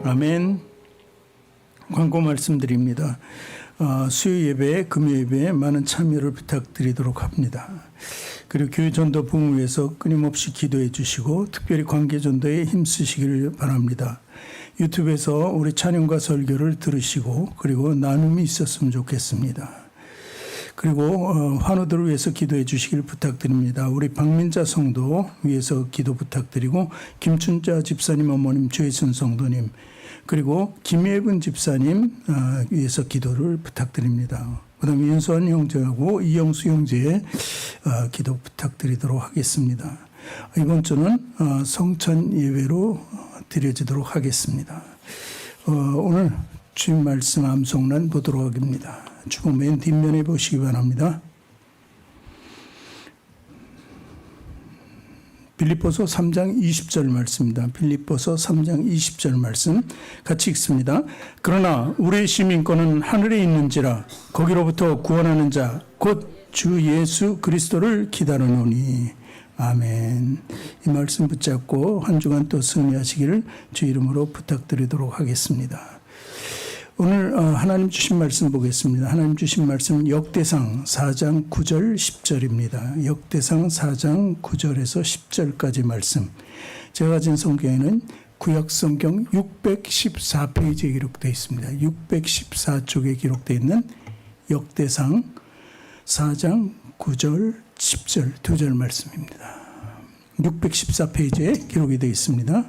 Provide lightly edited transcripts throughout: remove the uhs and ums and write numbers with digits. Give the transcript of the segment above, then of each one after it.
아멘. 광고 말씀드립니다. 수요 예배에 금요 예배에 많은 참여를 부탁드리도록 합니다. 그리고 교회 전도 부흥을 위해서 끊임없이 기도해 주시고 특별히 관계 전도에 힘쓰시기를 바랍니다. 유튜브에서 우리 찬양과 설교를 들으시고 그리고 나눔이 있었으면 좋겠습니다. 그리고 환우들을 위해서 기도해 주시길 부탁드립니다. 우리 박민자 성도 위해서 기도 부탁드리고 김춘자 집사님 어머님 조혜순 성도님 그리고 김예근 집사님 위해서 기도를 부탁드립니다. 그 다음에 윤수환 형제하고 이영수 형제의 기도 부탁드리도록 하겠습니다. 이번 주는 성찬 예배로 드려지도록 하겠습니다. 오늘 주님 말씀 암송란 보도록 하겠습니다. 주보 맨 뒷면에 보시기 바랍니다. 빌립보서 3장 20절 말씀입니다. 빌립보서 3장 20절 말씀 같이 읽습니다. 그러나 우리의 시민권은 하늘에 있는지라 거기로부터 구원하는 자 곧 주 예수 그리스도를 기다리노니. 아멘. 이 말씀 붙잡고 한 주간 또 승리하시기를 주 이름으로 부탁드리도록 하겠습니다. 오늘 하나님 주신 말씀 보겠습니다. 하나님 주신 말씀 역대상 4장 9절 10절입니다. 역대상 4장 9절에서 10절까지 말씀. 제가 가진 성경에는 구약성경 614페이지에 기록되어 있습니다. 614쪽에 기록되어 있는 역대상 4장 9절 10절 두 절 말씀입니다. 614페이지에 기록이 되어 있습니다.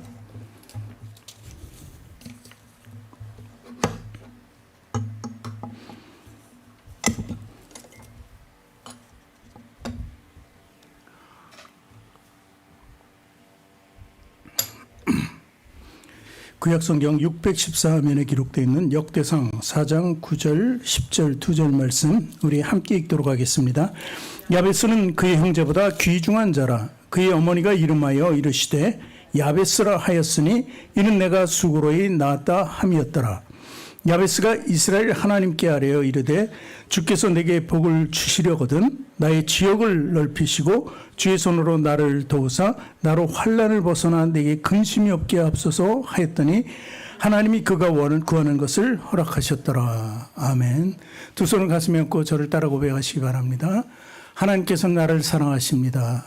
구약성경 614면에 기록되어 있는 역대상 4장 9절 10절 두 절 말씀 우리 함께 읽도록 하겠습니다. 야베스는 그의 형제보다 귀중한 자라. 그의 어머니가 이름하여 이르시되 야베스라 하였으니 이는 내가 수고로이 낳았다 함이었더라. 야베스가 이스라엘 하나님께 아뢰어 이르되 주께서 내게 복을 주시려거든 나의 지역을 넓히시고 주의 손으로 나를 도우사 나로 환난을 벗어나 내게 근심이 없게 하옵소서 하였더니 하나님이 그가 구하는 것을 허락하셨더라. 아멘. 두 손을 가슴에 얹고 저를 따라 고백하시기 바랍니다. 하나님께서는 나를 사랑하십니다.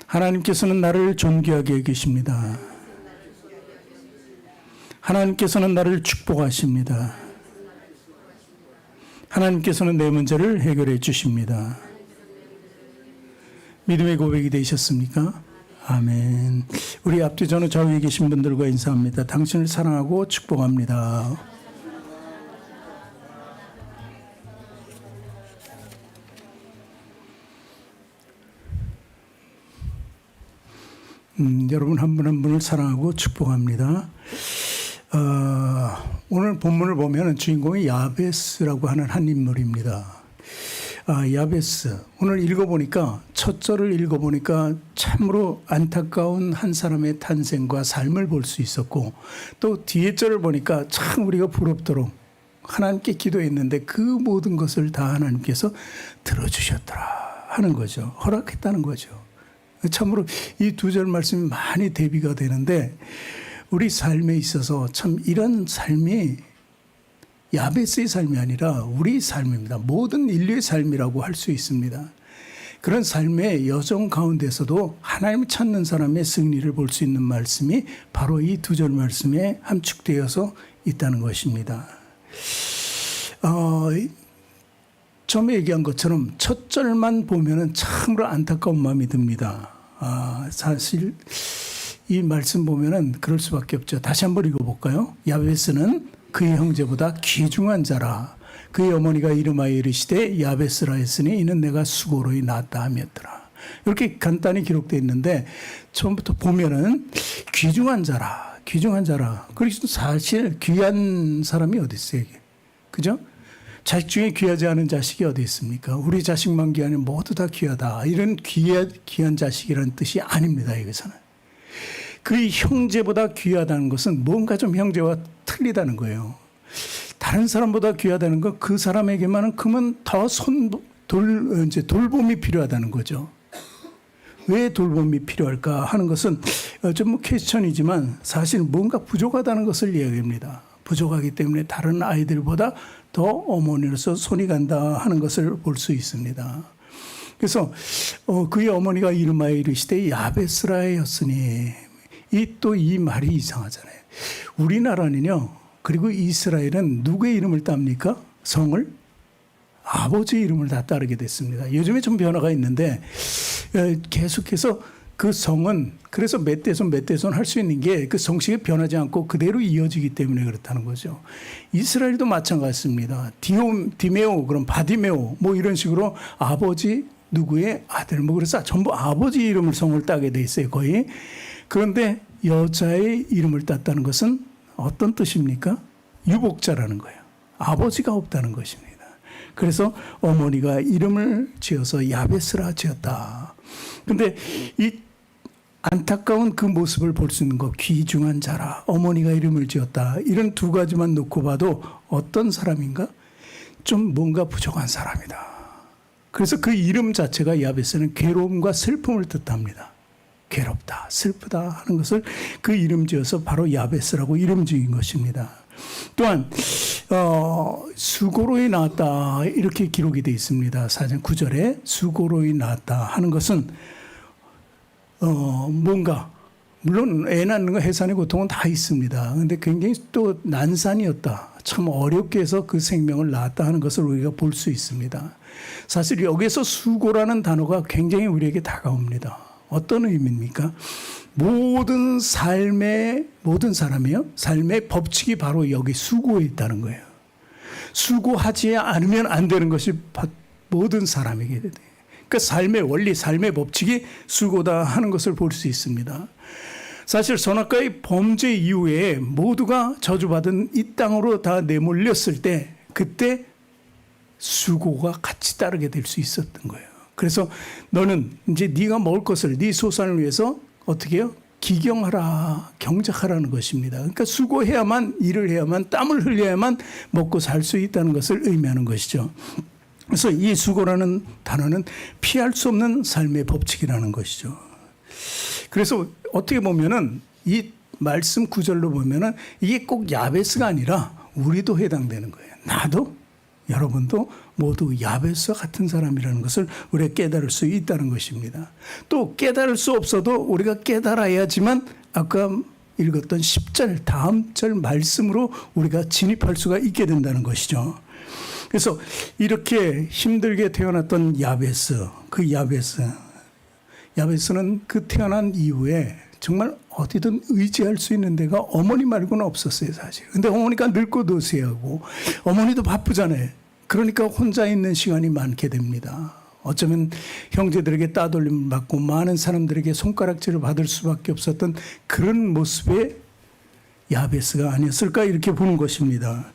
하나님께서는 나를 존귀하게 여기십니다. 하나님께서는 나를 축복하십니다. 하나님께서는 내 문제를 해결해 주십니다. 믿음의 고백이 되셨습니까? 아멘. 우리 앞뒤 전후 좌우에 계신 분들과 인사합니다. 당신을 사랑하고 축복합니다. 여러분 한 분 한 분을 사랑하고 축복합니다. 오늘 본문을 보면 주인공이 야베스라고 하는 한 인물입니다. 야베스 오늘 읽어보니까 첫 절을 읽어보니까 참으로 안타까운 한 사람의 탄생과 삶을 볼 수 있었고 또 뒤에 절을 보니까 참 우리가 부럽도록 하나님께 기도했는데 그 모든 것을 다 하나님께서 들어주셨더라 하는 거죠. 허락했다는 거죠. 참으로 이 두 절 말씀이 많이 대비가 되는데 우리 삶에 있어서 참 이런 삶이 야베스의 삶이 아니라 우리 삶입니다. 모든 인류의 삶이라고 할 수 있습니다. 그런 삶의 여정 가운데서도 하나님을 찾는 사람의 승리를 볼 수 있는 말씀이 바로 이 두 절 말씀에 함축되어서 있다는 것입니다. 처음에 얘기한 것처럼 첫 절만 보면은 참으로 안타까운 마음이 듭니다. 사실 이 말씀 보면은 그럴 수밖에 없죠. 다시 한번 읽어볼까요? 야베스는 그의 형제보다 귀중한 자라. 그의 어머니가 이름하여 이르시되 야베스라 했으니 이는 내가 수고로이 낳았다 함이었더라. 이렇게 간단히 기록되어 있는데 처음부터 보면은 귀중한 자라, 귀중한 자라. 그리고 사실 귀한 사람이 어디 있어요, 이게? 그죠? 자식 중에 귀하지 않은 자식이 어디 있습니까? 우리 자식만 귀하면 모두 다 귀하다. 이런 귀한 자식이라는 뜻이 아닙니다, 여기서는. 그의 형제보다 귀하다는 것은 뭔가 좀 형제와 틀리다는 거예요. 다른 사람보다 귀하다는 건 그 사람에게만큼은 더 돌봄이 필요하다는 거죠. 왜 돌봄이 필요할까 하는 것은 좀 퀘스천이지만 사실 뭔가 부족하다는 것을 이야기합니다. 부족하기 때문에 다른 아이들보다 더 어머니로서 손이 간다 하는 것을 볼 수 있습니다. 그래서 그의 어머니가 이름하여 이르시되 야베스라였으니 이 말이 이상하잖아요. 우리나라는요, 그리고 이스라엘은 누구의 이름을 땁니까? 성을? 아버지의 이름을 다 따르게 됐습니다. 요즘에 좀 변화가 있는데 계속해서 그 성은 그래서 몇 대손 할 수 있는 게 그 성식이 변하지 않고 그대로 이어지기 때문에 그렇다는 거죠. 이스라엘도 마찬가지입니다. 디메오, 그럼 바디메오 뭐 이런 식으로 아버지 누구의 아들 뭐 그래서 전부 아버지 이름을 성을 따게 돼 있어요, 거의. 그런데 여자의 이름을 땄다는 것은 어떤 뜻입니까? 유복자라는 거예요. 아버지가 없다는 것입니다. 그래서 어머니가 이름을 지어서 야베스라 지었다. 그런데 이 안타까운 그 모습을 볼 수 있는 거, 귀중한 자라, 어머니가 이름을 지었다. 이런 두 가지만 놓고 봐도 어떤 사람인가? 좀 뭔가 부족한 사람이다. 그래서 그 이름 자체가 야베스는 괴로움과 슬픔을 뜻합니다. 괴롭다, 슬프다 하는 것을 그 이름 지어서 바로 야베스라고 이름 지은 것입니다. 또한 수고로이 낳았다 이렇게 기록이 되어 있습니다. 4장 9절에 수고로이 낳았다 하는 것은 뭔가 물론 애 낳는 거 해산의 고통은 다 있습니다. 그런데 굉장히 또 난산이었다. 참 어렵게 해서 그 생명을 낳았다 하는 것을 우리가 볼 수 있습니다. 사실 여기에서 수고라는 단어가 굉장히 우리에게 다가옵니다. 어떤 의미입니까? 모든 사람이요, 삶의 법칙이 바로 여기 수고에 있다는 거예요. 수고하지 않으면 안 되는 것이 모든 사람에게 돼요. 그러니까 삶의 원리, 삶의 법칙이 수고다 하는 것을 볼 수 있습니다. 사실 선악과의 범죄 이후에 모두가 저주받은 이 땅으로 다 내몰렸을 때 그때 수고가 같이 따르게 될 수 있었던 거예요. 그래서 너는 이제 네가 먹을 것을 네 소산을 위해서 어떻게 해요? 기경하라, 경작하라는 것입니다. 그러니까 수고해야만, 일을 해야만, 땀을 흘려야만 먹고 살 수 있다는 것을 의미하는 것이죠. 그래서 이 수고라는 단어는 피할 수 없는 삶의 법칙이라는 것이죠. 그래서 어떻게 보면은 이 말씀 구절로 보면은 이게 꼭 야베스가 아니라 우리도 해당되는 거예요. 나도 여러분도 모두 야베스와 같은 사람이라는 것을 우리가 깨달을 수 있다는 것입니다. 또 깨달을 수 없어도 우리가 깨달아야지만 아까 읽었던 10절 다음 절 말씀으로 우리가 진입할 수가 있게 된다는 것이죠. 그래서 이렇게 힘들게 태어났던 야베스, 그 야베스는 그 태어난 이후에 정말 어디든 의지할 수 있는 데가 어머니 말고는 없었어요, 사실. 근데 어머니가 늙고 노쇠하고 어머니도 바쁘잖아요. 그러니까 혼자 있는 시간이 많게 됩니다. 어쩌면 형제들에게 따돌림을 받고 많은 사람들에게 손가락질을 받을 수밖에 없었던 그런 모습의 야베스가 아니었을까 이렇게 보는 것입니다.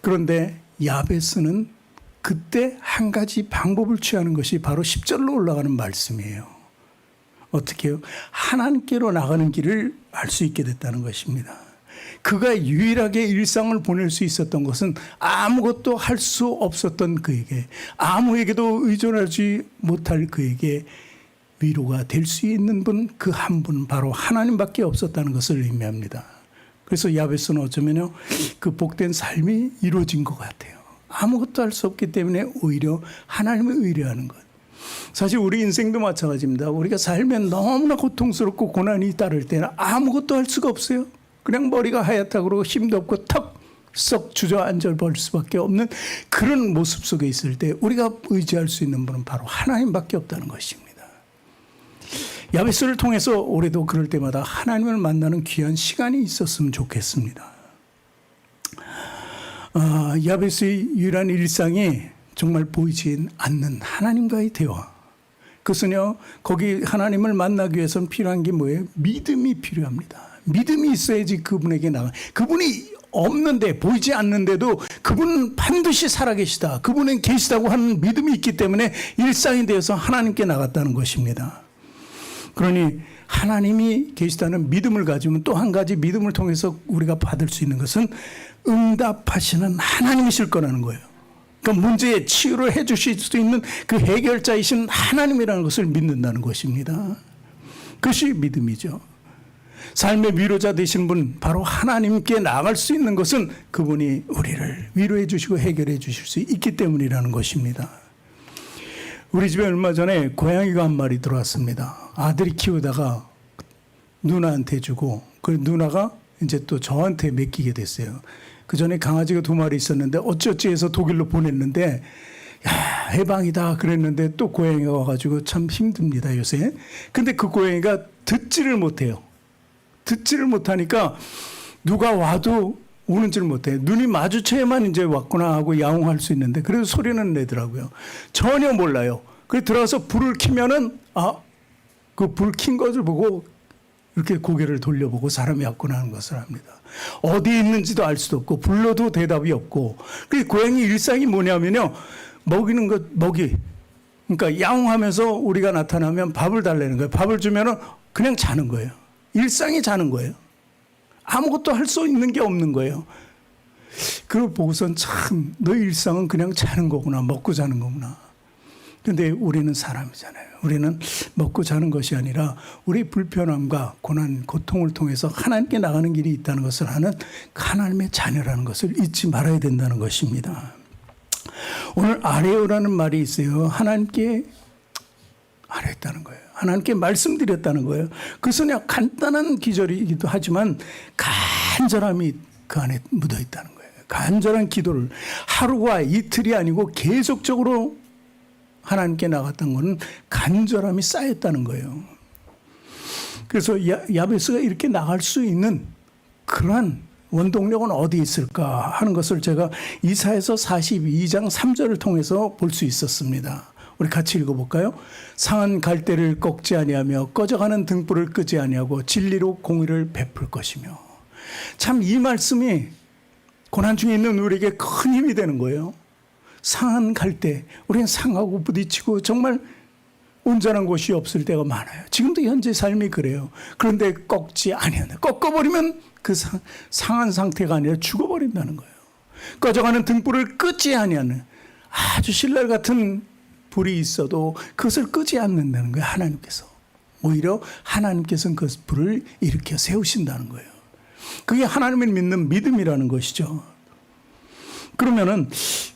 그런데 야베스는 그때 한 가지 방법을 취하는 것이 바로 10절로 올라가는 말씀이에요. 어떻게 해요? 하나님께로 나가는 길을 알 수 있게 됐다는 것입니다. 그가 유일하게 일상을 보낼 수 있었던 것은 아무것도 할 수 없었던 그에게, 아무에게도 의존하지 못할 그에게 위로가 될 수 있는 분, 그 한 분 바로 하나님밖에 없었다는 것을 의미합니다. 그래서 야베스는 어쩌면요, 그 복된 삶이 이루어진 것 같아요. 아무것도 할 수 없기 때문에 오히려 하나님을 의뢰하는 것. 사실 우리 인생도 마찬가지입니다. 우리가 살면 너무나 고통스럽고 고난이 따를 때는 아무것도 할 수가 없어요. 그냥 머리가 하얗다 그러고 힘도 없고 턱 썩 주저앉아 버릴 수밖에 없는 그런 모습 속에 있을 때 우리가 의지할 수 있는 분은 바로 하나님밖에 없다는 것입니다. 야베스를 통해서 올해도 그럴 때마다 하나님을 만나는 귀한 시간이 있었으면 좋겠습니다. 야베스의 유일한 일상이 정말 보이지 않는 하나님과의 대화. 그것은요, 거기 하나님을 만나기 위해서는 필요한 게 뭐예요? 믿음이 필요합니다. 믿음이 있어야지 그분에게 나가. 그분이 없는데, 보이지 않는데도 그분은 반드시 살아계시다, 그분은 계시다고 하는 믿음이 있기 때문에 일상이 되어서 하나님께 나갔다는 것입니다. 그러니 하나님이 계시다는 믿음을 가지면 또 한 가지 믿음을 통해서 우리가 받을 수 있는 것은 응답하시는 하나님이실 거라는 거예요. 그 문제에 치유를 해 주실 수 있는 그 해결자이신 하나님이라는 것을 믿는다는 것입니다. 그것이 믿음이죠. 삶의 위로자 되신 분, 바로 하나님께 나아갈 수 있는 것은 그분이 우리를 위로해 주시고 해결해 주실 수 있기 때문이라는 것입니다. 우리 집에 얼마 전에 고양이가 한 마리 들어왔습니다. 아들이 키우다가 누나한테 주고 그 누나가 이제 또 저한테 맡기게 됐어요. 그 전에 강아지가 2마리 있었는데 어찌어찌 해서 독일로 보냈는데 야, 해방이다 그랬는데 또 고양이가 와가지고 참 힘듭니다, 요새. 근데 그 고양이가 듣지를 못해요. 듣지를 못하니까 누가 와도 오는지를 못해요. 눈이 마주쳐야만 이제 왔구나 하고 야옹할 수 있는데 그래도 소리는 내더라고요. 전혀 몰라요. 그래서 들어가서 불을 켜면은 그 불 킨 것을 보고 이렇게 고개를 돌려보고 사람이 왔구나 하는 것을 합니다. 어디에 있는지도 알 수도 없고 불러도 대답이 없고. 그 고양이 일상이 뭐냐면요. 먹이는 것, 그러니까 야옹하면서 우리가 나타나면 밥을 달라는 거예요. 밥을 주면은 그냥 자는 거예요. 일상이 자는 거예요. 아무것도 할 수 있는 게 없는 거예요. 그걸 보고선 참, 너희 일상은 그냥 자는 거구나, 먹고 자는 거구나. 근데 우리는 사람이잖아요. 우리는 먹고 자는 것이 아니라 우리 불편함과 고난, 고통을 통해서 하나님께 나가는 길이 있다는 것을 하는 하나님의 자녀라는 것을 잊지 말아야 된다는 것입니다. 오늘 아뢰오라는 말이 있어요. 하나님께 아뢰었다는 거예요. 하나님께 말씀드렸다는 거예요. 그것은 그냥 간단한 기절이기도 하지만 간절함이 그 안에 묻어 있다는 거예요. 간절한 기도를 하루와 이틀이 아니고 계속적으로 하나님께 나갔던 것은 간절함이 쌓였다는 거예요. 그래서 야베스가 이렇게 나갈 수 있는 그러한 원동력은 어디 있을까 하는 것을 제가 이사야서 42장 3절을 통해서 볼 수 있었습니다. 우리 같이 읽어볼까요? 상한 갈대를 꺾지 아니하며 꺼져가는 등불을 끄지 아니하고 진리로 공의를 베풀 것이며. 참 이 말씀이 고난 중에 있는 우리에게 큰 힘이 되는 거예요. 상한 갈대, 우리는 상하고 부딪히고 정말 온전한 곳이 없을 때가 많아요. 지금도 현재 삶이 그래요. 그런데 꺾지 아니하네. 꺾어버리면 그 상한 상태가 아니라 죽어버린다는 거예요. 꺼져가는 등불을 끄지 아니하는, 아주 신랄 같은 불이 있어도 그것을 끄지 않는다는 거예요. 하나님께서. 오히려 하나님께서는 그 불을 일으켜 세우신다는 거예요. 그게 하나님을 믿는 믿음이라는 것이죠. 그러면은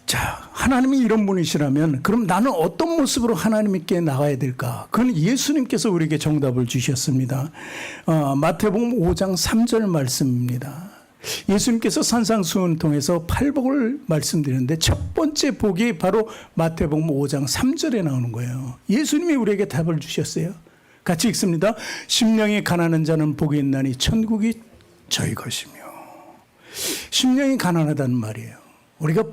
자, 하나님이 이런 분이시라면 그럼 나는 어떤 모습으로 하나님께 나가야 될까? 그건 예수님께서 우리에게 정답을 주셨습니다. 마태복음 5장 3절 말씀입니다. 예수님께서 산상수훈을 통해서 8복을 말씀드렸는데 첫 번째 복이 바로 마태복음 5장 3절에 나오는 거예요. 예수님이 우리에게 답을 주셨어요. 같이 읽습니다. 심령이 가난한 자는 복이 있나니 천국이 저희 것이며. 심령이 가난하다는 말이에요. 우리가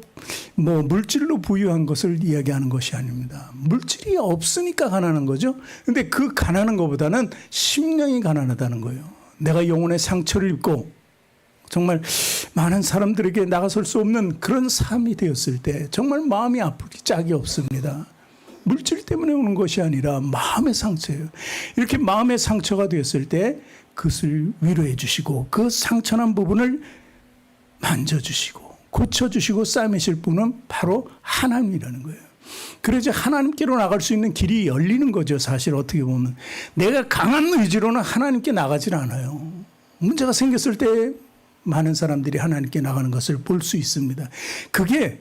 뭐 물질로 부유한 것을 이야기하는 것이 아닙니다. 물질이 없으니까 가난한 거죠. 근데 그 가난한 것보다는 심령이 가난하다는 거예요. 내가 영혼의 상처를 입고 정말 많은 사람들에게 나가설 수 없는 그런 삶이 되었을 때 정말 마음이 아프기 짝이 없습니다. 물질 때문에 오는 것이 아니라 마음의 상처예요. 이렇게 마음의 상처가 되었을 때 그것을 위로해 주시고 그 상처난 부분을 만져주시고 고쳐주시고 싸매실 분은 바로 하나님이라는 거예요. 그래서 하나님께로 나갈 수 있는 길이 열리는 거죠. 사실 어떻게 보면 내가 강한 의지로는 하나님께 나가질 않아요. 문제가 생겼을 때 많은 사람들이 하나님께 나가는 것을 볼 수 있습니다. 그게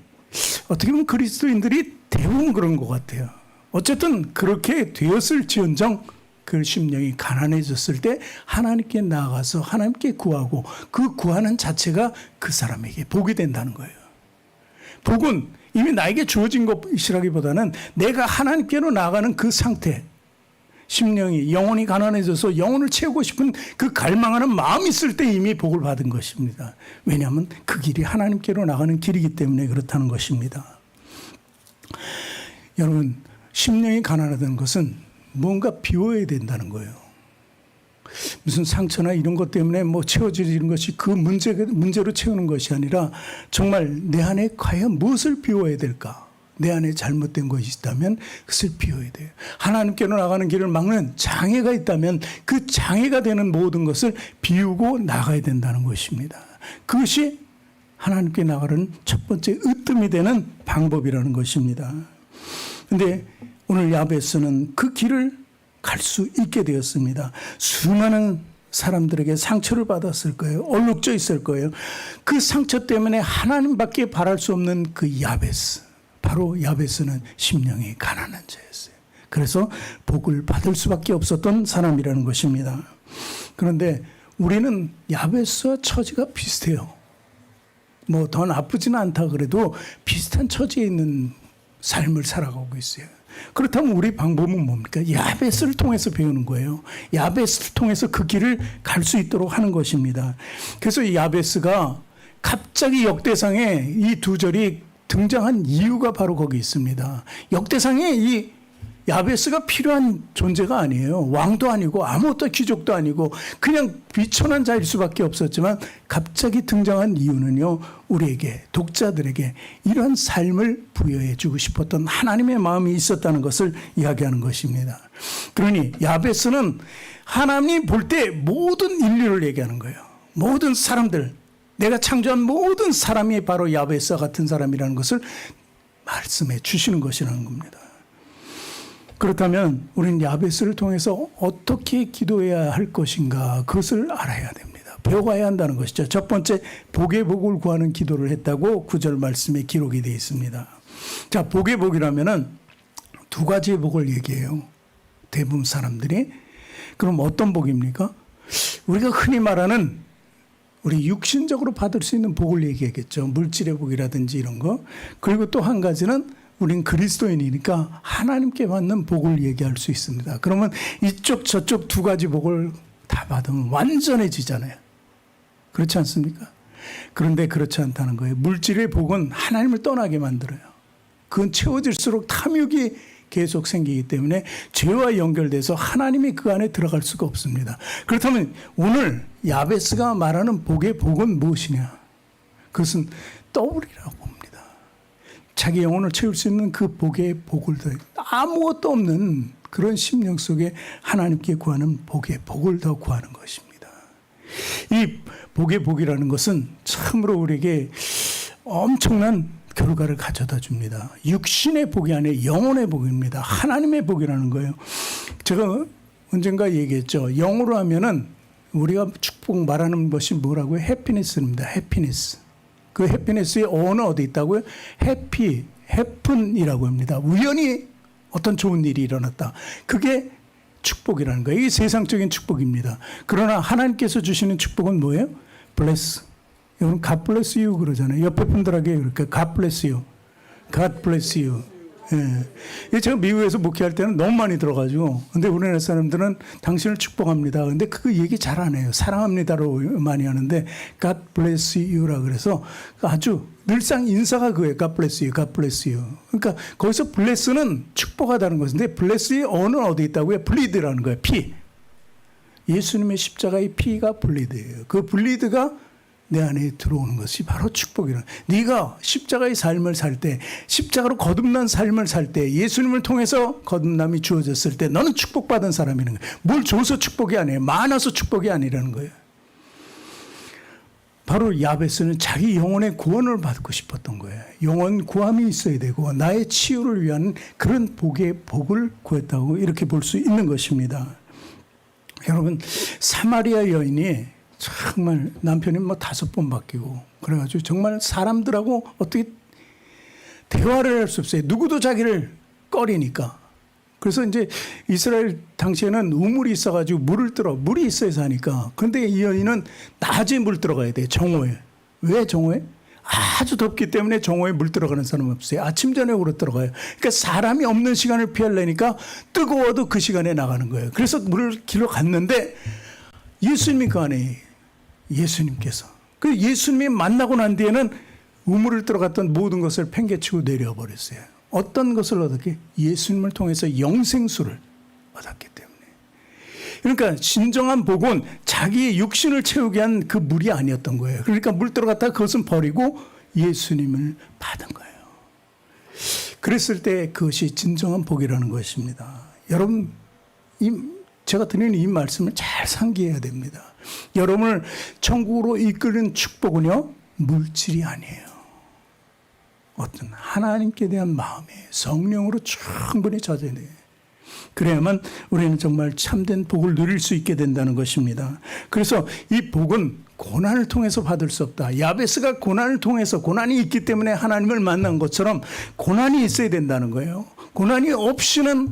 어떻게 보면 그리스도인들이 대부분 그런 것 같아요. 어쨌든 그렇게 되었을지언정 그 심령이 가난해졌을 때 하나님께 나아가서 하나님께 구하고 그 구하는 자체가 그 사람에게 복이 된다는 거예요. 복은 이미 나에게 주어진 것이라기보다는 내가 하나님께로 나아가는 그 상태, 심령이 영혼이 가난해져서 영혼을 채우고 싶은 그 갈망하는 마음이 있을 때 이미 복을 받은 것입니다. 왜냐하면 그 길이 하나님께로 나가는 길이기 때문에 그렇다는 것입니다. 여러분, 심령이 가난하다는 것은 뭔가 비워야 된다는 거예요. 무슨 상처나 이런 것 때문에 뭐 채워지는 것이 그 문제로 채우는 것이 아니라 정말 내 안에 과연 무엇을 비워야 될까? 내 안에 잘못된 것이 있다면 그것을 비워야 돼요. 하나님께로 나가는 길을 막는 장애가 있다면 그 장애가 되는 모든 것을 비우고 나가야 된다는 것입니다. 그것이 하나님께 나가는 첫 번째 으뜸이 되는 방법이라는 것입니다. 그런데 오늘 야베스는 그 길을 갈 수 있게 되었습니다. 수많은 사람들에게 상처를 받았을 거예요. 얼룩져 있을 거예요. 그 상처 때문에 하나님밖에 바랄 수 없는 그 야베스, 바로 야베스는 심령이 가난한 자였어요. 그래서 복을 받을 수밖에 없었던 사람이라는 것입니다. 그런데 우리는 야베스와 처지가 비슷해요. 뭐 더 나쁘지는 않다 그래도 비슷한 처지에 있는 삶을 살아가고 있어요. 그렇다면 우리 방법은 뭡니까? 야베스를 통해서 배우는 거예요. 야베스를 통해서 그 길을 갈 수 있도록 하는 것입니다. 그래서 이 야베스가 갑자기 역대상에 이 두 절이 등장한 이유가 바로 거기 있습니다. 역대상에 이 야베스가 필요한 존재가 아니에요. 왕도 아니고 아무것도 귀족도 아니고 그냥 비천한 자일 수밖에 없었지만 갑자기 등장한 이유는요, 우리에게, 독자들에게 이러한 삶을 부여해 주고 싶었던 하나님의 마음이 있었다는 것을 이야기하는 것입니다. 그러니 야베스는 하나님이 볼 때 모든 인류를 얘기하는 거예요. 모든 사람들, 내가 창조한 모든 사람이 바로 야베스와 같은 사람이라는 것을 말씀해 주시는 것이라는 겁니다. 그렇다면 우리는 야베스를 통해서 어떻게 기도해야 할 것인가, 그것을 알아야 됩니다. 배워가야 한다는 것이죠. 첫 번째, 복의 복을 구하는 기도를 했다고 9절 말씀에 기록이 되어 있습니다. 자, 복의 복이라면은 두 가지의 복을 얘기해요. 대부분 사람들이. 그럼 어떤 복입니까? 우리가 흔히 말하는 우리 육신적으로 받을 수 있는 복을 얘기하겠죠. 물질의 복이라든지 이런 거. 그리고 또 한 가지는 우린 그리스도인이니까 하나님께 받는 복을 얘기할 수 있습니다. 그러면 이쪽 저쪽 두 가지 복을 다 받으면 완전해지잖아요. 그렇지 않습니까? 그런데 그렇지 않다는 거예요. 물질의 복은 하나님을 떠나게 만들어요. 그건 채워질수록 탐욕이 계속 생기기 때문에 죄와 연결돼서 하나님이 그 안에 들어갈 수가 없습니다. 그렇다면 오늘 야베스가 말하는 복의 복은 무엇이냐? 그것은 떠오르라고 봅니다. 자기 영혼을 채울 수 있는 그 복의 복을 더, 아무것도 없는 그런 심령 속에 하나님께 구하는 복의 복을 더 구하는 것입니다. 이 복의 복이라는 것은 참으로 우리에게 엄청난 결과를 가져다 줍니다. 육신의 복이 아니라 영혼의 복입니다. 하나님의 복이라는 거예요. 제가 언젠가 얘기했죠. 영어로 하면은 우리가 축복 말하는 것이 뭐라고요? 해피니스입니다. 해피니스. 그 해피니스의 어는 어디 있다고요? 해피, 해픈이라고 합니다. 우연히 어떤 좋은 일이 일어났다. 그게 축복이라는 거예요. 이게 세상적인 축복입니다. 그러나 하나님께서 주시는 축복은 뭐예요? bless. 여러분 God bless you 그러잖아요. 옆에 분들에게 이렇게 God bless you. God bless you. 예. 제가 미국에서 목회할 때는 너무 많이 들어가지고, 근데 우리나라 사람들은 당신을 축복합니다. 근데 그 얘기 잘 안 해요. 사랑합니다로 많이 하는데 God bless you라 그래서 아주 늘상 인사가 그거예요. God bless you, God bless you. 그러니까 거기서 bless는 축복하다는 것인데 bless의 어는 어디 있다고요? bleed라는 거예요. 피. 예수님의 십자가의 피가 블리드예요. 그 블리드가 내 안에 들어오는 것이 바로 축복이라. 네가 십자가의 삶을 살 때, 십자가로 거듭난 삶을 살 때, 예수님을 통해서 거듭남이 주어졌을 때 너는 축복받은 사람이라는 거예요. 뭘 줘서 축복이 아니에요. 많아서 축복이 아니라는 거예요. 바로 야베스는 자기 영혼의 구원을 받고 싶었던 거예요. 영혼 구함이 있어야 되고 나의 치유를 위한 그런 복의 복을 구했다고 이렇게 볼 수 있는 것입니다. 여러분, 사마리아 여인이 정말 남편이 뭐 5번 바뀌고 그래가지고 정말 사람들하고 어떻게 대화를 할 수 없어요. 누구도 자기를 꺼리니까. 그래서 이제 이스라엘 당시에는 우물이 있어가지고 물이 있어야 사니까. 그런데 이 여인은 낮에 물 들어가야 돼요. 정오에. 왜 정오에? 아주 덥기 때문에 정오에 물 들어가는 사람은 없어요. 아침 저녁으로 들어가요. 그러니까 사람이 없는 시간을 피하려니까 뜨거워도 그 시간에 나가는 거예요. 그래서 물을 길러 갔는데 예수님이 그 안에 예수님께서 그 예수님이 만나고 난 뒤에는 우물을 들어갔던 모든 것을 팽개치고 내려와 버렸어요. 어떤 것을 얻었게? 예수님을 통해서 영생수를 얻었기 때문에. 그러니까 진정한 복은 자기의 육신을 채우게 한 그 물이 아니었던 거예요. 그러니까 물 들어갔다가 그것은 버리고 예수님을 받은 거예요. 그랬을 때 그것이 진정한 복이라는 것입니다. 여러분, 제가 드리는 이 말씀을 잘 상기해야 됩니다. 여러분을 천국으로 이끄는 축복은요, 물질이 아니에요. 어떤 하나님께 대한 마음이 성령으로 충분히 젖어야 돼요. 그래야만 우리는 정말 참된 복을 누릴 수 있게 된다는 것입니다. 그래서 이 복은 고난을 통해서 받을 수 없다. 야베스가 고난을 통해서, 고난이 있기 때문에 하나님을 만난 것처럼 고난이 있어야 된다는 거예요. 고난이 없이는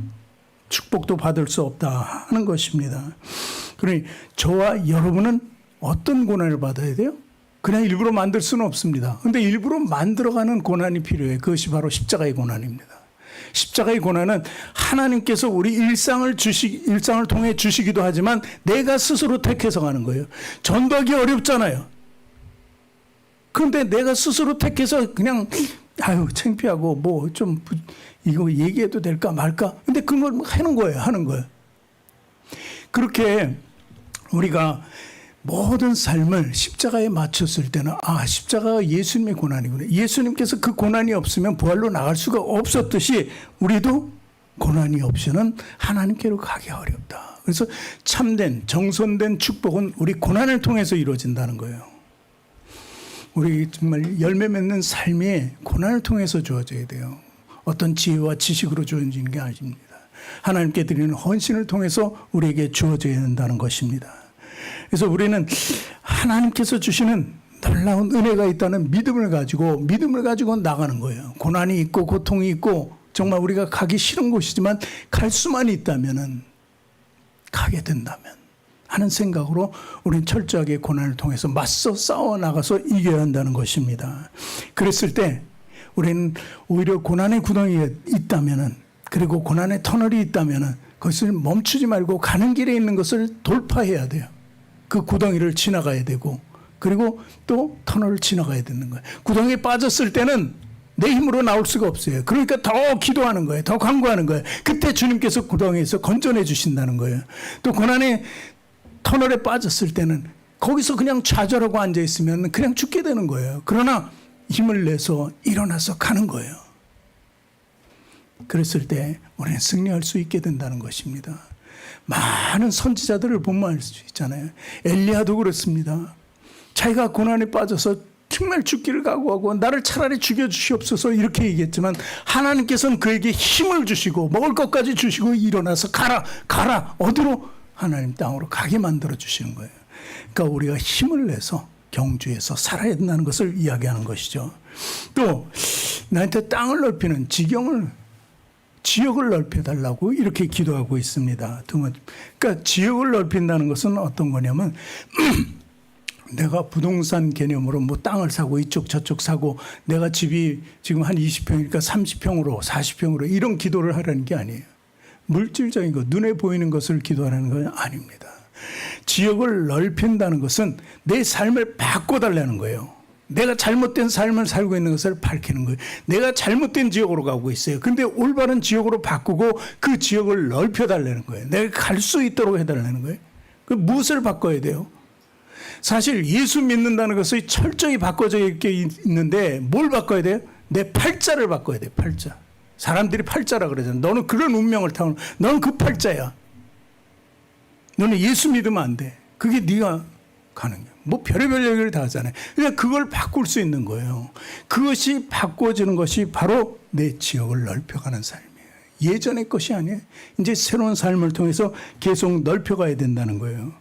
축복도 받을 수 없다 하는 것입니다. 그러니 저와 여러분은 어떤 고난을 받아야 돼요? 그냥 일부러 만들 수는 없습니다. 그런데 일부러 만들어가는 고난이 필요해요. 그것이 바로 십자가의 고난입니다. 십자가의 고난은 하나님께서 우리 일상을 통해 주시기도 하지만 내가 스스로 택해서 가는 거예요. 전도하기 어렵잖아요. 그런데 내가 스스로 택해서 그냥 창피하고 뭐 좀 이거 얘기해도 될까 말까? 근데 그걸 하는 거예요. 그렇게 우리가 모든 삶을 십자가에 맞췄을 때는 십자가가 예수님의 고난이구나. 예수님께서 그 고난이 없으면 부활로 나갈 수가 없었듯이 우리도 고난이 없이는 하나님께로 가기 어렵다. 그래서 참된 정선된 축복은 우리 고난을 통해서 이루어진다는 거예요. 우리 정말 열매 맺는 삶이 고난을 통해서 주어져야 돼요. 어떤 지혜와 지식으로 주어지는 게 아닙니다. 하나님께 드리는 헌신을 통해서 우리에게 주어져야 한다는 것입니다. 그래서 우리는 하나님께서 주시는 놀라운 은혜가 있다는 믿음을 가지고 나가는 거예요. 고난이 있고 고통이 있고 정말 우리가 가기 싫은 곳이지만 갈 수만 있다면은 가게 된다면 하는 생각으로 우리는 철저하게 고난을 통해서 맞서 싸워 나가서 이겨야 한다는 것입니다. 그랬을 때 우리는 오히려 고난의 구덩이가 있다면은, 그리고 고난의 터널이 있다면은 그것을 멈추지 말고 가는 길에 있는 것을 돌파해야 돼요. 그 구덩이를 지나가야 되고, 그리고 또 터널을 지나가야 되는 거예요. 구덩이에 빠졌을 때는 내 힘으로 나올 수가 없어요. 그러니까 더 기도하는 거예요. 더 간구하는 거예요. 그때 주님께서 구덩이에서 건져내 주신다는 거예요. 또 고난의 터널에 빠졌을 때는 거기서 그냥 좌절하고 앉아있으면 그냥 죽게 되는 거예요. 그러나 힘을 내서 일어나서 가는 거예요. 그랬을 때 우리는 승리할 수 있게 된다는 것입니다. 많은 선지자들을 본문할 수 있잖아요. 엘리야도 그렇습니다. 자기가 고난에 빠져서 정말 죽기를 각오하고 나를 차라리 죽여주시옵소서 이렇게 얘기했지만 하나님께서는 그에게 힘을 주시고 먹을 것까지 주시고 일어나서 가라 어디로? 하나님 땅으로 가게 만들어 주시는 거예요. 그러니까 우리가 힘을 내서 경주에서 살아야 된다는 것을 이야기하는 것이죠. 또 나한테 땅을 넓히는 지역을 넓혀달라고 이렇게 기도하고 있습니다. 그러니까 지역을 넓힌다는 것은 어떤 거냐면 내가 부동산 개념으로 뭐 땅을 사고 이쪽 저쪽 사고 내가 집이 지금 한 20평이니까 30평으로 40평으로 이런 기도를 하라는 게 아니에요. 물질적인 것, 눈에 보이는 것을 기도하라는 건 아닙니다. 지역을 넓힌다는 것은 내 삶을 바꿔달라는 거예요. 내가 잘못된 삶을 살고 있는 것을 밝히는 거예요. 내가 잘못된 지역으로 가고 있어요. 근데 올바른 지역으로 바꾸고 그 지역을 넓혀달라는 거예요. 내가 갈 수 있도록 해달라는 거예요. 그 무엇을 바꿔야 돼요? 사실 예수 믿는다는 것이 철저히 바꿔져 있는데 뭘 바꿔야 돼요? 내 팔자를 바꿔야 돼요. 팔자. 사람들이 팔자라 그러잖아. 너는 그런 운명을 타고 너는 그 팔자야. 너는 예수 믿으면 안 돼. 그게 네가 가는 거야. 뭐 별의별 얘기를 다 하잖아요. 그러니까 그걸 바꿀 수 있는 거예요. 그것이 바꿔지는 것이 바로 내 지역을 넓혀가는 삶이에요. 예전의 것이 아니에요. 이제 새로운 삶을 통해서 계속 넓혀가야 된다는 거예요.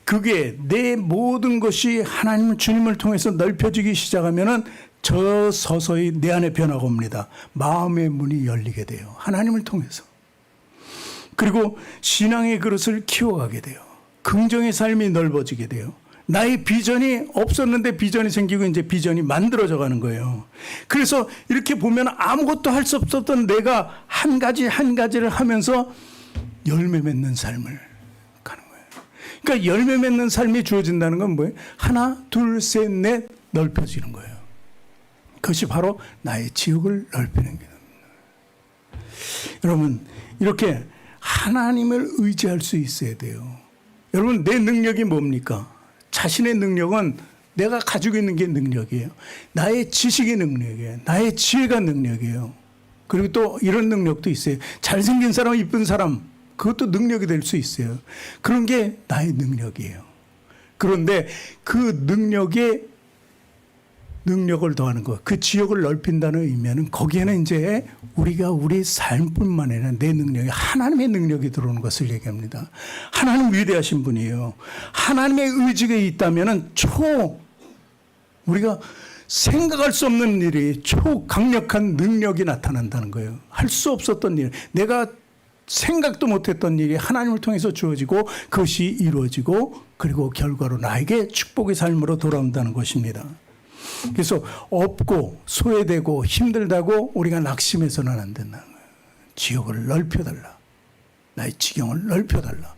그게 내 모든 것이 하나님 주님을 통해서 넓혀지기 시작하면은 저 서서히 내 안에 변화가 옵니다. 마음의 문이 열리게 돼요. 하나님을 통해서. 그리고 신앙의 그릇을 키워가게 돼요. 긍정의 삶이 넓어지게 돼요. 나의 비전이 없었는데 비전이 생기고 이제 비전이 만들어져 가는 거예요. 그래서 이렇게 보면 아무것도 할 수 없었던 내가 한 가지를 하면서 열매 맺는 삶을 가는 거예요. 그러니까 열매 맺는 삶이 주어진다는 건 뭐예요? 하나, 둘, 셋, 넷 넓혀지는 거예요. 그것이 바로 나의 지역을 넓히는 게 됩니다. 여러분, 이렇게 하나님을 의지할 수 있어야 돼요. 여러분, 내 능력이 뭡니까? 자신의 능력은 내가 가지고 있는 게 능력이에요. 나의 지식이 능력이에요. 나의 지혜가 능력이에요. 그리고 또 이런 능력도 있어요. 잘생긴 사람, 이쁜 사람, 그것도 능력이 될 수 있어요. 그런 게 나의 능력이에요. 그런데 그 능력에 능력을 더하는 것, 그 지역을 넓힌다는 의미는 거기에는 이제 우리가 우리 삶뿐만 아니라 내 능력이 하나님의 능력이 들어오는 것을 얘기합니다. 하나님 위대하신 분이에요. 하나님의 의지가 있다면은 우리가 생각할 수 없는 일이 초강력한 능력이 나타난다는 거예요. 할 수 없었던 일, 내가 생각도 못했던 일이 하나님을 통해서 주어지고 그것이 이루어지고 그리고 결과로 나에게 축복의 삶으로 돌아온다는 것입니다. 그래서 없고 소외되고 힘들다고 우리가 낙심해서는 안 된다는 거예요. 지역을 넓혀달라. 나의 지경을 넓혀달라.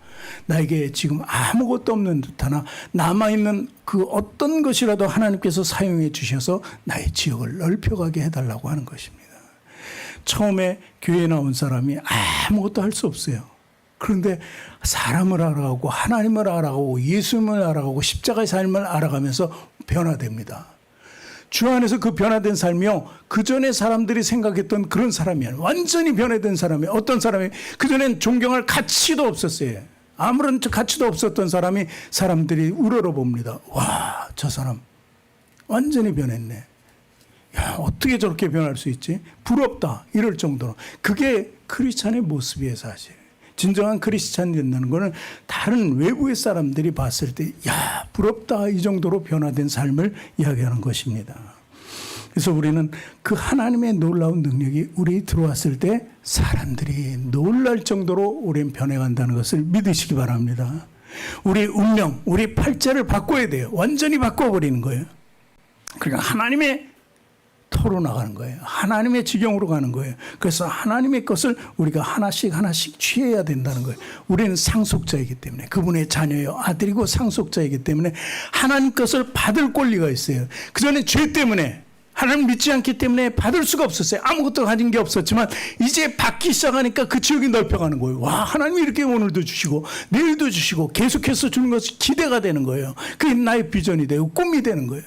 나에게 지금 아무것도 없는 듯하나 남아있는 그 어떤 것이라도 하나님께서 사용해 주셔서 나의 지역을 넓혀가게 해달라고 하는 것입니다. 처음에 교회에 나온 사람이 아무것도 할 수 없어요. 그런데 사람을 알아가고 하나님을 알아가고 예수님을 알아가고 십자가의 삶을 알아가면서 변화됩니다. 주 안에서 그 변화된 삶이요, 그 전에 사람들이 생각했던 그런 사람이 아니에요. 완전히 변화된 사람이, 어떤 사람이 그전엔 존경할 가치도 없었어요. 아무런 가치도 없었던 사람이 사람들이 우러러봅니다. 와, 저 사람 완전히 변했네. 야, 어떻게 저렇게 변할 수 있지? 부럽다, 이럴 정도로. 그게 크리스찬의 모습이에요. 사실 진정한 크리스찬이 된다는 것은 다른 외부의 사람들이 봤을 때 야, 부럽다, 이 정도로 변화된 삶을 이야기하는 것입니다. 그래서 우리는 그 하나님의 놀라운 능력이 우리 들어왔을 때 사람들이 놀랄 정도로 우리는 변해간다는 것을 믿으시기 바랍니다. 우리 운명, 우리 팔자를 바꿔야 돼요. 완전히 바꿔버리는 거예요. 그러니까 하나님의 토로 나가는 거예요. 하나님의 지경으로 가는 거예요. 그래서 하나님의 것을 우리가 하나씩 하나씩 취해야 된다는 거예요. 우리는 상속자이기 때문에, 그분의 자녀요, 아들이고 상속자이기 때문에 하나님 것을 받을 권리가 있어요. 그전에 죄 때문에, 하나님 믿지 않기 때문에 받을 수가 없었어요. 아무것도 가진 게 없었지만 이제 받기 시작하니까 그 지역이 넓혀가는 거예요. 와, 하나님이 이렇게 오늘도 주시고 내일도 주시고 계속해서 주는 것이 기대가 되는 거예요. 그게 나의 비전이 되고 꿈이 되는 거예요.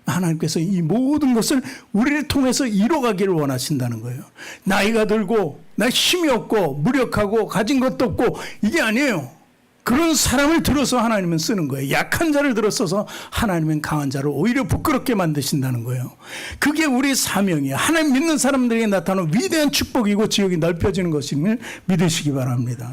하나님께서 이 모든 것을 우리를 통해서 이뤄가기를 원하신다는 거예요. 나이가 들고 나 힘이 없고 무력하고 가진 것도 없고 이게 아니에요. 그런 사람을 들어서 하나님은 쓰는 거예요. 약한 자를 들어서서 하나님은 강한 자를 오히려 부끄럽게 만드신다는 거예요. 그게 우리의 사명이에요. 하나님 믿는 사람들에게 나타나는 위대한 축복이고 지역이 넓혀지는 것임을 믿으시기 바랍니다.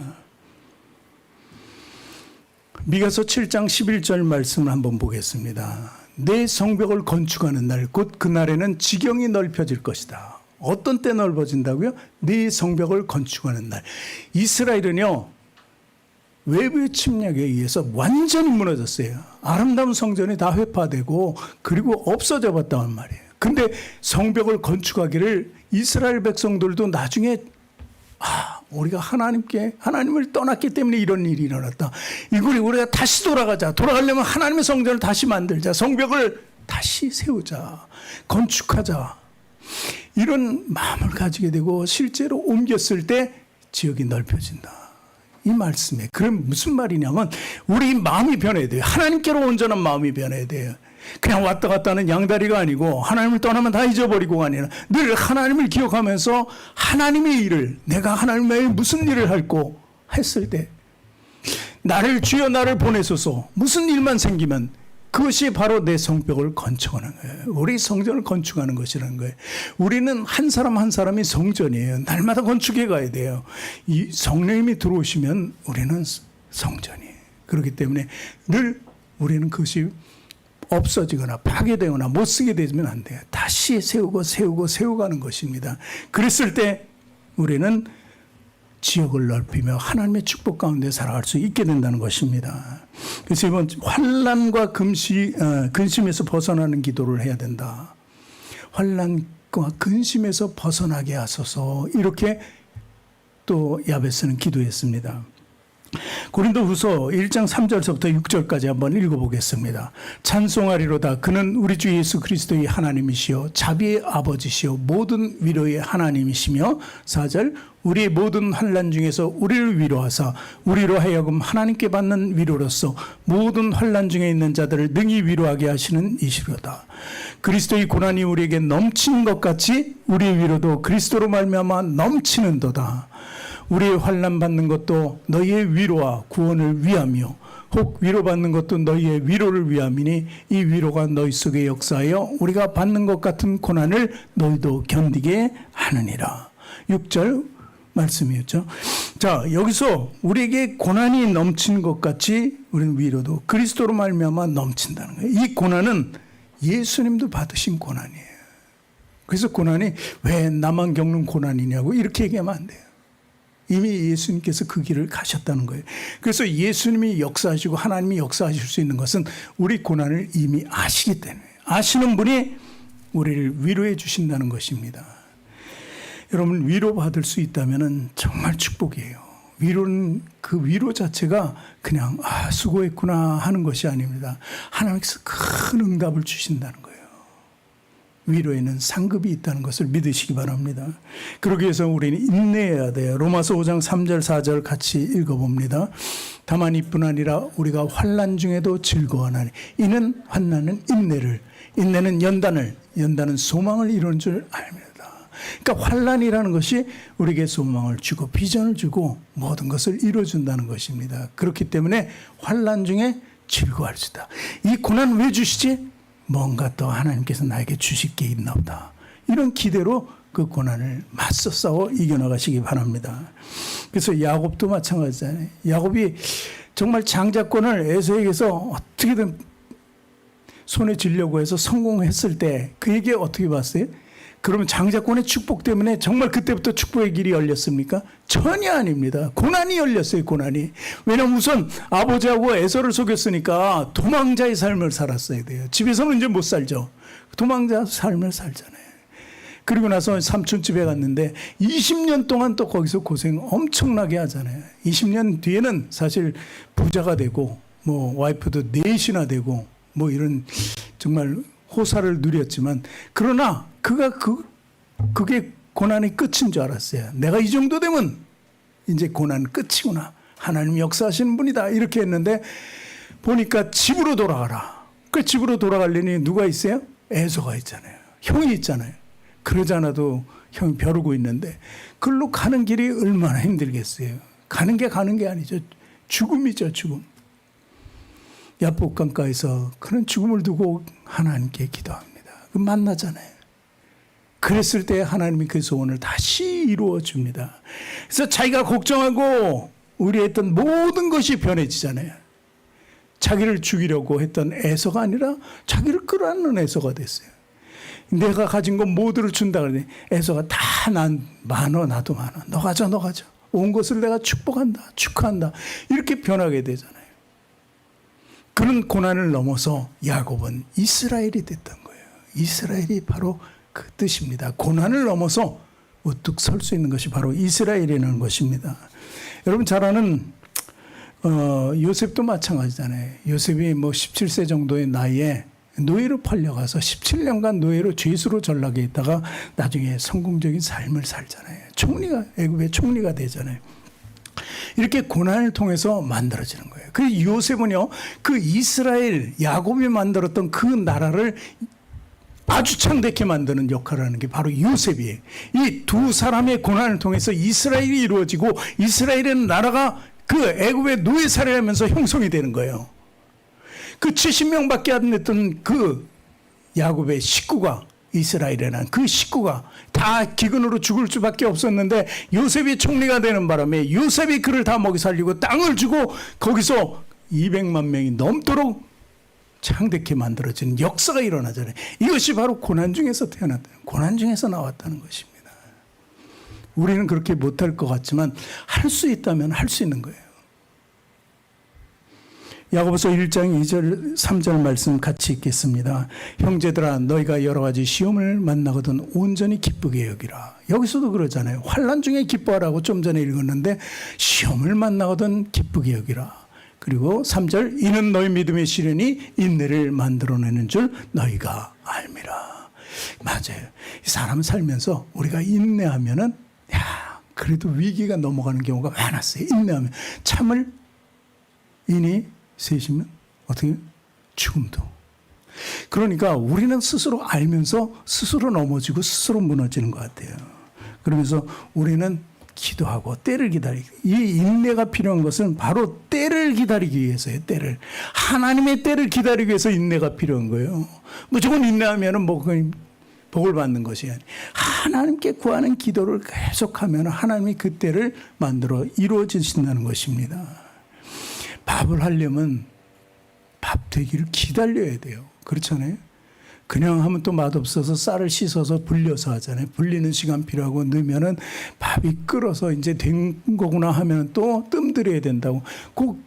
미가서 7장 11절 말씀을 한번 보겠습니다. 내 성벽을 건축하는 날, 곧 그날에는 지경이 넓혀질 것이다. 어떤 때 넓어진다고요? 네 성벽을 건축하는 날. 이스라엘은요, 외부의 침략에 의해서 완전히 무너졌어요. 아름다운 성전이 다 회파되고 그리고 없어져 봤단 말이에요. 근데 성벽을 건축하기를 이스라엘 백성들도 나중에 우리가 하나님을 떠났기 때문에 이런 일이 일어났다. 이걸 우리가 다시 돌아가자. 돌아가려면 하나님의 성전을 다시 만들자. 성벽을 다시 세우자. 건축하자. 이런 마음을 가지게 되고 실제로 옮겼을 때 지역이 넓혀진다. 이 말씀에 그럼 무슨 말이냐면 우리 마음이 변해야 돼요. 하나님께로 온전한 마음이 변해야 돼요. 그냥 왔다 갔다 하는 양다리가 아니고 하나님을 떠나면 다 잊어버리고가 아니라 늘 하나님을 기억하면서 하나님의 일을, 내가 하나님의 무슨 일을 할고 했을 때 주여 나를 보내소서, 무슨 일만 생기면 그것이 바로 내 성벽을 건축하는 거예요. 우리 성전을 건축하는 것이라는 거예요. 우리는 한 사람 한 사람이 성전이에요. 날마다 건축해 가야 돼요. 이 성령님이 들어오시면 우리는 성전이에요. 그렇기 때문에 늘 우리는 그것이 없어지거나 파괴되거나 못 쓰게 되면 안 돼요. 다시 세우가는 것입니다. 그랬을 때 우리는 지역을 넓히며 하나님의 축복 가운데 살아갈 수 있게 된다는 것입니다. 그래서 이번 환난과 근심에서 벗어나는 기도를 해야 된다. 환난과 근심에서 벗어나게 하소서, 이렇게 또 야베스는 기도했습니다. 고린도후서 1장 3절서부터 6절까지 한번 읽어보겠습니다. 찬송하리로다. 그는 우리 주 예수 그리스도의 하나님이시요 자비의 아버지시요 모든 위로의 하나님이시며, 4절 우리의 모든 환난 중에서 우리를 위로하사 우리로 하여금 하나님께 받는 위로로서 모든 환난 중에 있는 자들을 능히 위로하게 하시는 이시로다. 그리스도의 고난이 우리에게 넘치는 것 같이 우리의 위로도 그리스도로 말미암아 넘치는도다. 우리의 환난 받는 것도 너희의 위로와 구원을 위하며 혹 위로받는 것도 너희의 위로를 위함이니 이 위로가 너희 속에 역사하여 우리가 받는 것 같은 고난을 너희도 견디게 하느니라. 6절 말씀이었죠. 자, 여기서 우리에게 고난이 넘치는 것 같이 우리는 위로도 그리스도로 말미암아 넘친다는 거예요. 이 고난은 예수님도 받으신 고난이에요. 그래서 고난이 왜 나만 겪는 고난이냐고 이렇게 얘기하면 안 돼요. 이미 예수님께서 그 길을 가셨다는 거예요. 그래서 예수님이 역사하시고 하나님이 역사하실 수 있는 것은 우리 고난을 이미 아시기 때문에, 아시는 분이 우리를 위로해 주신다는 것입니다. 여러분, 위로받을 수 있다면 정말 축복이에요. 위로는 그 위로 자체가 그냥 수고했구나 하는 것이 아닙니다. 하나님께서 큰 응답을 주신다는 거예요. 위로에는 상급이 있다는 것을 믿으시기 바랍니다. 그러기 위해서 우리는 인내해야 돼요. 로마서 5장 3절 4절 같이 읽어봅니다. 다만 이뿐 아니라 우리가 환난 중에도 즐거워하나니 이는 환난은 인내를, 인내는 연단을, 연단은 소망을 이루는 줄 압니다. 그러니까 환난이라는 것이 우리에게 소망을 주고 비전을 주고 모든 것을 이루어준다는 것입니다. 그렇기 때문에 환난 중에 즐거워할 수 있다. 이 고난 왜 주시지? 뭔가 또 하나님께서 나에게 주실 게 있나 보다. 이런 기대로 그 고난을 맞서 싸워 이겨나가시기 바랍니다. 그래서 야곱도 마찬가지잖아요. 야곱이 정말 장자권을 에서에게서 어떻게든 손에 쥐려고 해서 성공했을 때 그에게 어떻게 봤어요? 그러면 장자권의 축복 때문에 정말 그때부터 축복의 길이 열렸습니까? 전혀 아닙니다. 고난이 열렸어요, 고난이. 왜냐하면 우선 아버지하고 에서를 속였으니까 도망자의 삶을 살았어야 돼요. 집에서는 이제 못 살죠. 도망자 삶을 살잖아요. 그리고 나서 삼촌집에 갔는데 20년 동안 또 거기서 고생 엄청나게 하잖아요. 20년 뒤에는 사실 부자가 되고 뭐 와이프도 넷이나 되고 뭐 이런 정말 호사를 누렸지만, 그러나 그게 고난의 끝인 줄 알았어요. 내가 이 정도 되면 이제 고난 끝이구나. 하나님 역사하시는 분이다. 이렇게 했는데 보니까 집으로 돌아가라. 그 집으로 돌아가려니 누가 있어요? 에서가 있잖아요. 형이 있잖아요. 그러지 않아도 형이 벼르고 있는데 그걸로 가는 길이 얼마나 힘들겠어요. 가는 게 아니죠. 죽음이죠, 죽음. 야복강가에서 그런 죽음을 두고 하나님께 기도합니다. 그 만나잖아요. 그랬을 때 하나님이 그 소원을 다시 이루어 줍니다. 그래서 자기가 걱정하고 우려했던 모든 것이 변해지잖아요. 자기를 죽이려고 했던 에서가 아니라 자기를 끌어안는 에서가 됐어요. 내가 가진 것 모두를 준다 그러니 에서가 다 난 많어, 나도 많어. 너 가져, 너 가져. 온 것을 내가 축복한다, 축하한다. 이렇게 변하게 되잖아요. 그런 고난을 넘어서 야곱은 이스라엘이 됐던 거예요. 이스라엘이 바로 그 뜻입니다. 고난을 넘어서 우뚝 설 수 있는 것이 바로 이스라엘이라는 것입니다. 여러분 잘 아는 요셉도 마찬가지잖아요. 요셉이 뭐 17세 정도의 나이에 노예로 팔려가서 17년간 노예로 죄수로 전락해 있다가 나중에 성공적인 삶을 살잖아요. 애굽의 총리가 되잖아요. 이렇게 고난을 통해서 만들어지는 거예요. 그 요셉은요, 그 이스라엘, 야곱이 만들었던 그 나라를 아주 창대케 만드는 역할을 하는 게 바로 요셉이에요. 이 두 사람의 고난을 통해서 이스라엘이 이루어지고 이스라엘의 나라가 그 애굽의 노예살이를 하면서 형성이 되는 거예요. 그 70명밖에 안 됐던 그 야곱의 식구가, 이스라엘이라는 그 식구가 다 기근으로 죽을 수밖에 없었는데 요셉이 총리가 되는 바람에 요셉이 그를 다 먹이 살리고 땅을 주고 거기서 200만 명이 넘도록 창대케 만들어진 역사가 일어나잖아요. 이것이 바로 고난 중에서 태어났다. 고난 중에서 나왔다는 것입니다. 우리는 그렇게 못할 것 같지만 할 수 있다면 할 수 있는 거예요. 야고보서 1장 2절 3절 말씀 같이 읽겠습니다. 형제들아 너희가 여러 가지 시험을 만나거든 온전히 기쁘게 여기라. 여기서도 그러잖아요. 환난 중에 기뻐하라고 좀 전에 읽었는데 시험을 만나거든 기쁘게 여기라. 그리고 3절 이는 너희 믿음의 시련이 인내를 만들어내는 줄 너희가 알미라. 맞아요. 이 사람 살면서 우리가 인내하면은 그래도 위기가 넘어가는 경우가 많았어요. 인내하면 참을 인이 세시면 어떻게 죽음도. 그러니까 우리는 스스로 알면서 스스로 넘어지고 스스로 무너지는 것 같아요. 그러면서 우리는 기도하고 때를 기다리고, 이 인내가 필요한 것은 바로 때를 기다리기 위해서예요. 때를, 하나님의 때를 기다리기 위해서 인내가 필요한 거예요. 무조건 인내하면은 뭐 복을 받는 것이 아니에요. 하나님께 구하는 기도를 계속하면 하나님이 그 때를 만들어 이루어지신다는 것입니다. 밥을 하려면 밥 되기를 기다려야 돼요. 그렇잖아요. 그냥 하면 또 맛없어서 쌀을 씻어서 불려서 하잖아요. 불리는 시간 필요하고, 넣으면은 밥이 끓어서 이제 된 거구나 하면 또 뜸들여야 된다고. 꼭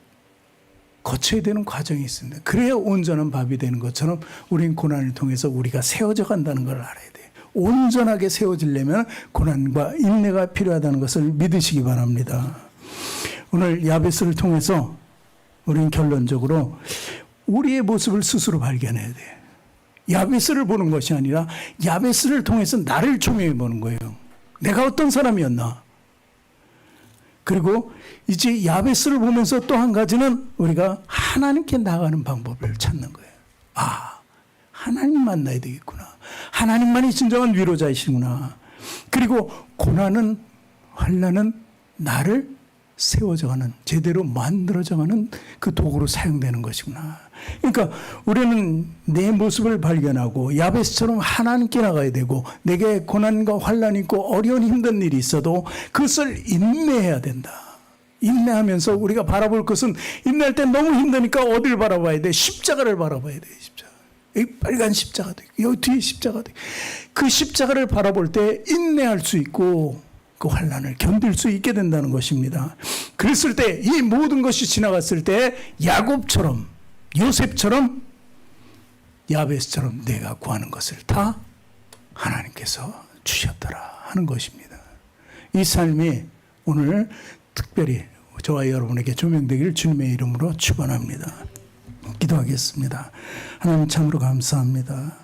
거쳐야 되는 과정이 있습니다. 그래야 온전한 밥이 되는 것처럼 우린 고난을 통해서 우리가 세워져 간다는 걸 알아야 돼요. 온전하게 세워지려면 고난과 인내가 필요하다는 것을 믿으시기 바랍니다. 오늘 야베스를 통해서 우리는 결론적으로 우리의 모습을 스스로 발견해야 돼요. 야베스를 보는 것이 아니라 야베스를 통해서 나를 조명해 보는 거예요. 내가 어떤 사람이었나. 그리고 이제 야베스를 보면서 또 한 가지는 우리가 하나님께 나가는 방법을 찾는 거예요. 아, 하나님 만나야 되겠구나. 하나님만이 진정한 위로자이시구나. 그리고 고난은, 환난은 나를 세워져가는, 제대로 만들어져가는 그 도구로 사용되는 것이구나. 그러니까 우리는 내 모습을 발견하고 야베스처럼 하나님께 나가야 되고, 내게 고난과 환난이 있고 어려운 힘든 일이 있어도 그것을 인내해야 된다. 인내하면서 우리가 바라볼 것은, 인내할 때 너무 힘드니까 어딜 바라봐야 돼? 십자가를 바라봐야 돼. 십자가. 여기 빨간 십자가도 있고 여기 뒤에 십자가도 있고. 그 십자가를 바라볼 때 인내할 수 있고 그 환난을 견딜 수 있게 된다는 것입니다. 그랬을 때, 이 모든 것이 지나갔을 때 야곱처럼, 요셉처럼, 야베스처럼 내가 구하는 것을 다 하나님께서 주셨더라 하는 것입니다. 이 삶이 오늘 특별히 저와 여러분에게 조명되기를 주님의 이름으로 축원합니다. 기도하겠습니다. 하나님 참으로 감사합니다.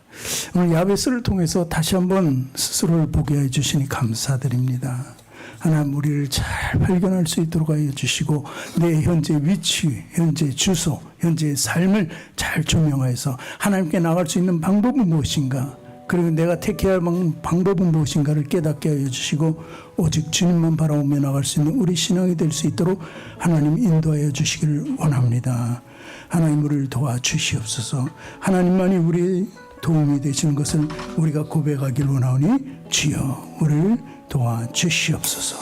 오늘 야베스를 통해서 다시 한번 스스로를 보게 해주시니 감사드립니다. 하나님, 우리를 잘 발견할 수 있도록 하여 주시고, 내 현재 위치, 현재 주소, 현재의 삶을 잘 조명하여서 하나님께 나갈 수 있는 방법은 무엇인가, 그리고 내가 택해야 할 방법은 무엇인가를 깨닫게 하여 주시고, 오직 주님만 바라보며 나갈 수 있는 우리 신앙이 될 수 있도록 하나님 인도하여 주시기를 원합니다. 하나님, 우리를 도와주시옵소서. 하나님만이 우리의 도움이 되시는 것을 우리가 고백하길 원하오니 주여 우리를 도와주시옵소서.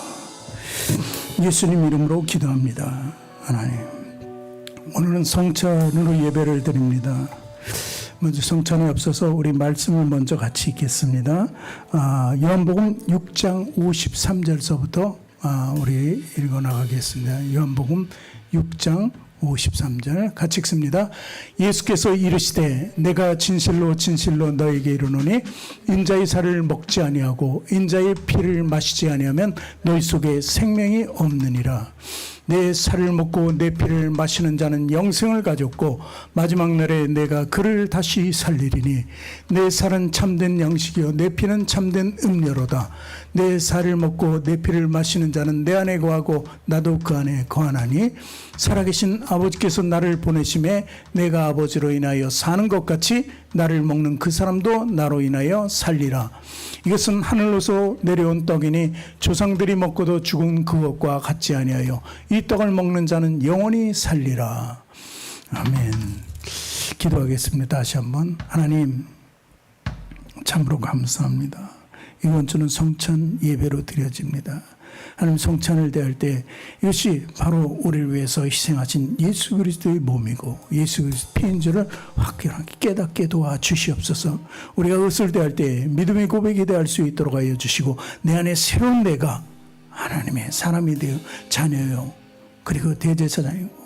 예수님 이름으로 기도합니다. 하나님, 오늘은 성찬으로 예배를 드립니다. 먼저 성찬에 앞서서 우리 말씀을 먼저 같이 읽겠습니다. 요한복음 6장 53절서부터 우리 읽어나가겠습니다. 요한복음 6장 53절 같이 읽습니다. 예수께서 이르시되 내가 진실로 진실로 너에게 이르노니 인자의 살을 먹지 아니하고 인자의 피를 마시지 아니하면 너희 속에 생명이 없느니라. 내 살을 먹고 내 피를 마시는 자는 영생을 가졌고 마지막 날에 내가 그를 다시 살리리니 내 살은 참된 양식이요 내 피는 참된 음료로다. 내 살을 먹고 내 피를 마시는 자는 내 안에 거하고 나도 그 안에 거하나니 살아계신 아버지께서 나를 보내심에 내가 아버지로 인하여 사는 것 같이 나를 먹는 그 사람도 나로 인하여 살리라. 이것은 하늘로서 내려온 떡이니 조상들이 먹고도 죽은 그것과 같지 아니하여 이 떡을 먹는 자는 영원히 살리라. 아멘. 기도하겠습니다. 다시 한번. 하나님, 참으로 감사합니다. 이번 주는 성찬 예배로 드려집니다. 하나님, 성찬을 대할 때 이것이 바로 우리를 위해서 희생하신 예수 그리스도의 몸이고 예수 그리스도의 피인 줄을 확연하게 깨닫게 도와주시옵소서. 우리가 그것을 대할 때 믿음의 고백이 대할 수 있도록 하여 주시고 내 안에 새로운 내가 하나님의 사람이 되어 자녀요 그리고 대제사장이고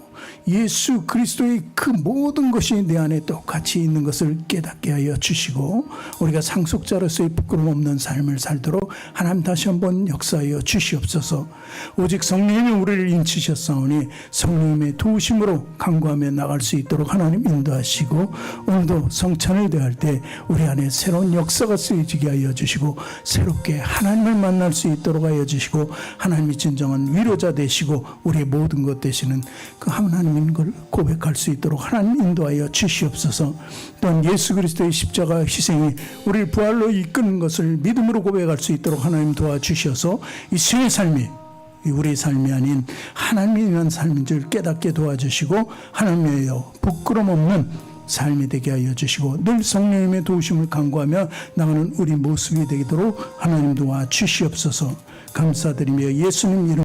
예수 그리스도의 그 모든 것이 내 안에 똑같이 있는 것을 깨닫게 하여 주시고 우리가 상속자로서의 부끄러움 없는 삶을 살도록 하나님 다시 한번 역사하여 주시옵소서. 오직 성령님이 우리를 인치셨사오니 성령님의 도우심으로 강구하며 나갈 수 있도록 하나님 인도하시고 오늘도 성찬을 대할 때 우리 안에 새로운 역사가 쓰여지게 하여 주시고 새롭게 하나님을 만날 수 있도록 하여 주시고 하나님이 진정한 위로자 되시고 우리의 모든 것 되시는 그 하나님인 걸 고백할 수 있도록 하나님 인도하여 주시옵소서. 또한 예수 그리스도의 십자가 희생이 우리를 부활로 이끄는 것을 믿음으로 고백할 수 있도록 하나님 도와주셔서 이 신의 삶이 우리의 삶이 아닌 하나님을 위한 삶인 줄 깨닫게 도와주시고 하나님에 의하여 부끄럼 없는 삶이 되게 하여 주시고 늘 성령님의 도우심을 간구하며 나가는 우리 모습이 되도록 하나님 도와 주시옵소서. 감사드리며 예수님 이름